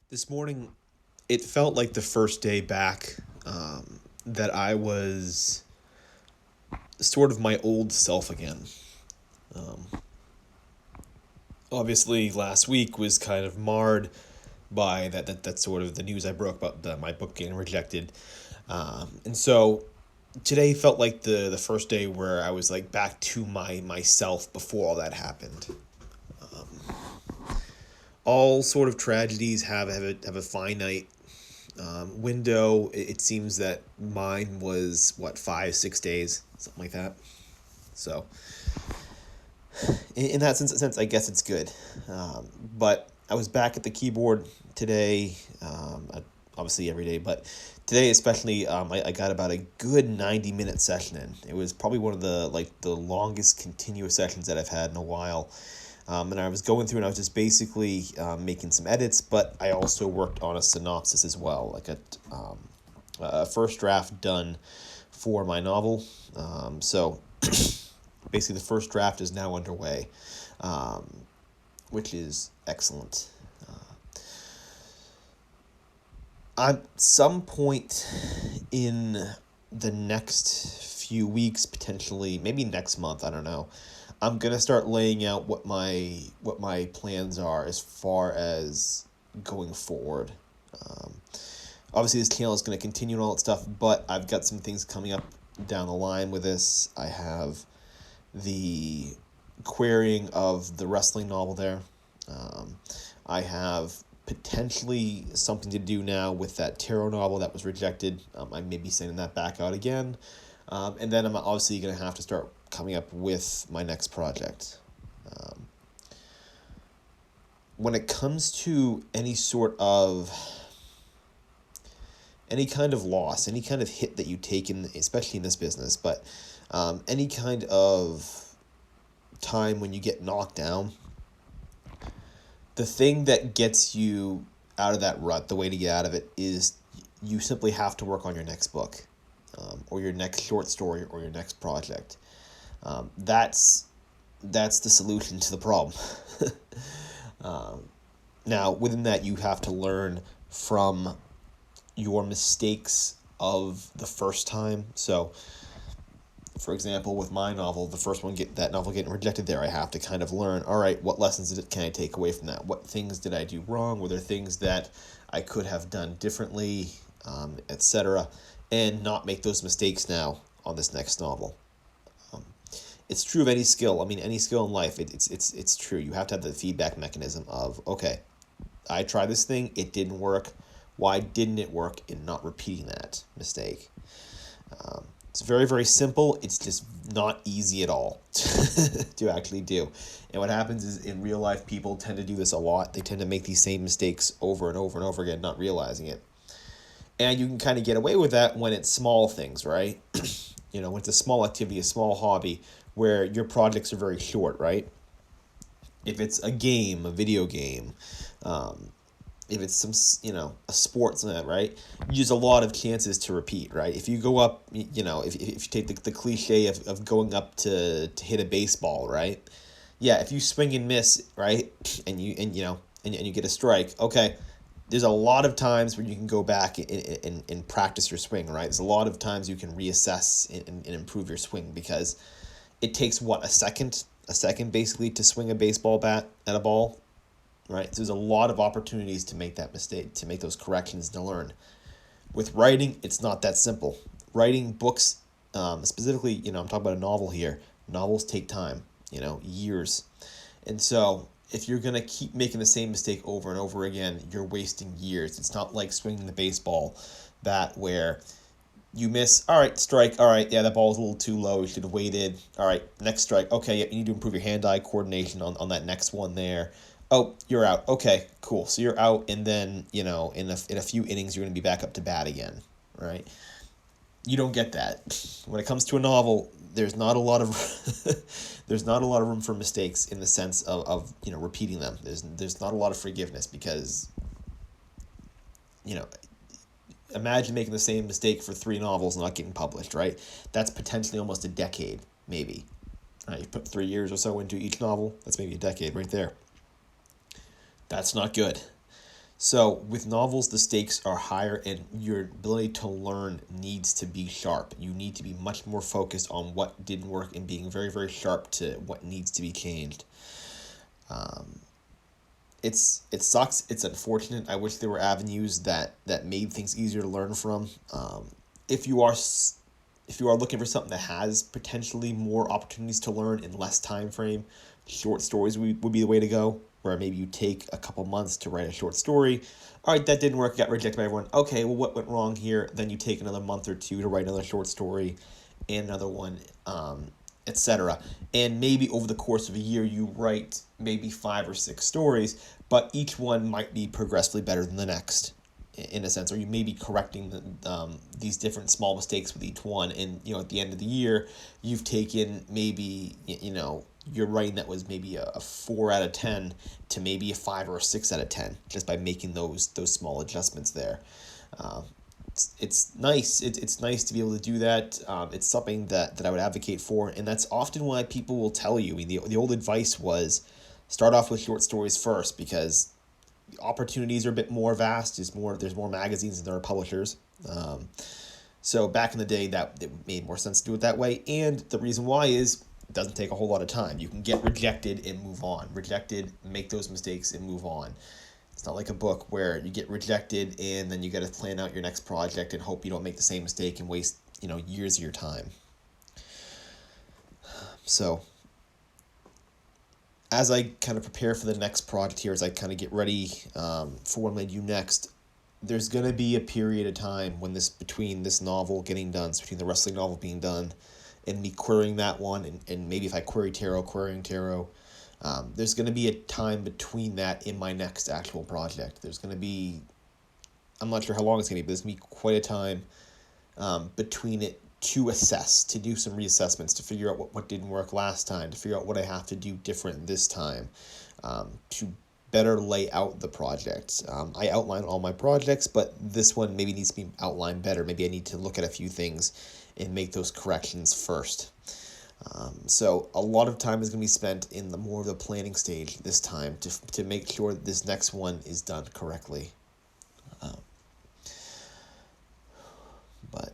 This morning, it felt like the first day back that I was sort of my old self again. Um, Obviously, last week was kind of marred by that sort of the news I broke about my book getting rejected. And so today felt like the first day where I was like back to myself before all that happened. All sort of tragedies have a finite window. It seems that mine was what 5 6 days, something like that. So in that sense, I guess it's good. But I was back at the keyboard today, obviously every day, but today especially, I got about a good 90-minute session in. It was probably one of the longest continuous sessions that I've had in a while. And I was going through and I was just basically making some edits, but I also worked on a synopsis as well, like a first draft done for my novel. So basically, the first draft is now underway, which is excellent. At some point in the next few weeks, potentially, maybe next month, I don't know. I'm gonna start laying out what my plans are as far as going forward. Um, Obviously, this channel is going to continue and all that stuff, but I've got some things coming up down the line with this. I have the querying of the wrestling novel there. Um, I have potentially something to do now with that tarot novel that was rejected. I may be sending that back out again. And then I'm obviously going to have to start coming up with my next project. Um, when it comes to any kind of loss, any kind of hit that you take in, especially in this business, but any kind of time when you get knocked down, the thing that gets you out of that rut, the way to get out of it is you simply have to work on your next book, or your next short story, or your next project. That's the solution to the problem. Now, within that, you have to learn from your mistakes of the first time. So, for example, with my novel, the first one, that novel getting rejected there, I have to kind of learn, all right, what lessons can I take away from that? What things did I do wrong? Were there things that I could have done differently, etc., and not make those mistakes now on this next novel. Um, it's true of any skill. I mean, any skill in life, it's true. You have to have the feedback mechanism of, okay, I tried this thing, it didn't work. Why didn't it work? And not repeating that mistake. It's very, very simple. It's just not easy at all to actually do. And what happens is in real life, people tend to do this a lot. They tend to make these same mistakes over and over and over again, not realizing it. And you can kind of get away with that when it's small things, right? When it's a small activity, a small hobby, where your projects are very short, right? If it's a game, a video game, um, if it's some, a sports event, right? Use a lot of chances to repeat, right? If you go up, if you take the cliche of going up to hit a baseball, right? Yeah, if you swing and miss, right? And you get a strike, okay. There's a lot of times where you can go back and practice your swing, right? There's a lot of times you can reassess and improve your swing because it takes what, a second basically to swing a baseball bat at a ball, right? So there's a lot of opportunities to make that mistake, to make those corrections, to learn. With writing, it's not that simple. Writing books, specifically, I'm talking about a novel here. Novels take time, years. And so if you're going to keep making the same mistake over and over again, you're wasting years. It's not like swinging the baseball bat where you miss, all right, strike, all right, yeah, that ball was a little too low, you should have waited, all right, next strike, okay, yeah, you need to improve your hand-eye coordination on that next one there. Oh, you're out. Okay, cool. So you're out, and then, in a few innings, you're going to be back up to bat again, right? You don't get that. When it comes to a novel, there's not a lot of there's not a lot of room for mistakes in the sense of repeating them. There's not a lot of forgiveness because, you know, imagine making the same mistake for 3 novels and not getting published, right? That's potentially almost a decade, maybe. Right, you put 3 years or so into each novel, that's maybe a decade right there. That's not good. So with novels, the stakes are higher and your ability to learn needs to be sharp. You need to be much more focused on what didn't work and being very, very sharp to what needs to be changed. It sucks. It's unfortunate. I wish there were avenues that made things easier to learn from. If you are if you are looking for something that has potentially more opportunities to learn in less time frame, short stories would be the way to go. Where maybe you take a couple months to write a short story. All right, that didn't work. Got rejected by everyone. Okay, well, what went wrong here? Then you take another month or two to write another short story, and another one, etc. And maybe over the course of a year, you write maybe 5 or 6 stories, but each one might be progressively better than the next, in a sense, or you may be correcting these different small mistakes with each one. And at the end of the year, you've taken maybe your writing that was maybe a 4 out of 10 to maybe a 5 or a 6 out of 10 just by making those small adjustments there. It's nice. It's nice to be able to do that. It's something that I would advocate for, and that's often why people will tell you. I mean, the old advice was start off with short stories first because opportunities are a bit more vast. There's more magazines than there are publishers. So back in the day, that it made more sense to do it that way. And the reason why is it doesn't take a whole lot of time. You can get rejected and move on. Rejected, make those mistakes and move on. It's not like a book where you get rejected and then you got to plan out your next project and hope you don't make the same mistake and waste years of your time. So as I kind of prepare for the next project here, as I kind of get ready for what I'm going to do next, there's going to be a period of time when between this novel getting done, between the wrestling novel being done, and me querying that one, and maybe if I querying tarot, there's going to be a time between that in my next actual project. There's going to be, I'm not sure how long it's going to be, but there's going to be quite a time between it to assess, to do some reassessments, to figure out what didn't work last time, to figure out what I have to do different this time, to better lay out the project. I outline all my projects, but this one maybe needs to be outlined better. Maybe I need to look at a few things and make those corrections first. So a lot of time is going to be spent in the more of the planning stage this time to make sure that this next one is done correctly. But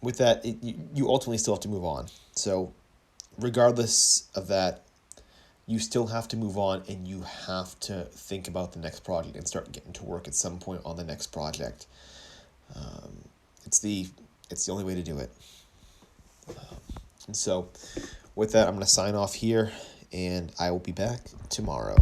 with that, you ultimately still have to move on. So regardless of that, you still have to move on and you have to think about the next project and start getting to work at some point on the next project. It's the only way to do it. And so with that, I'm going to sign off here and I will be back tomorrow.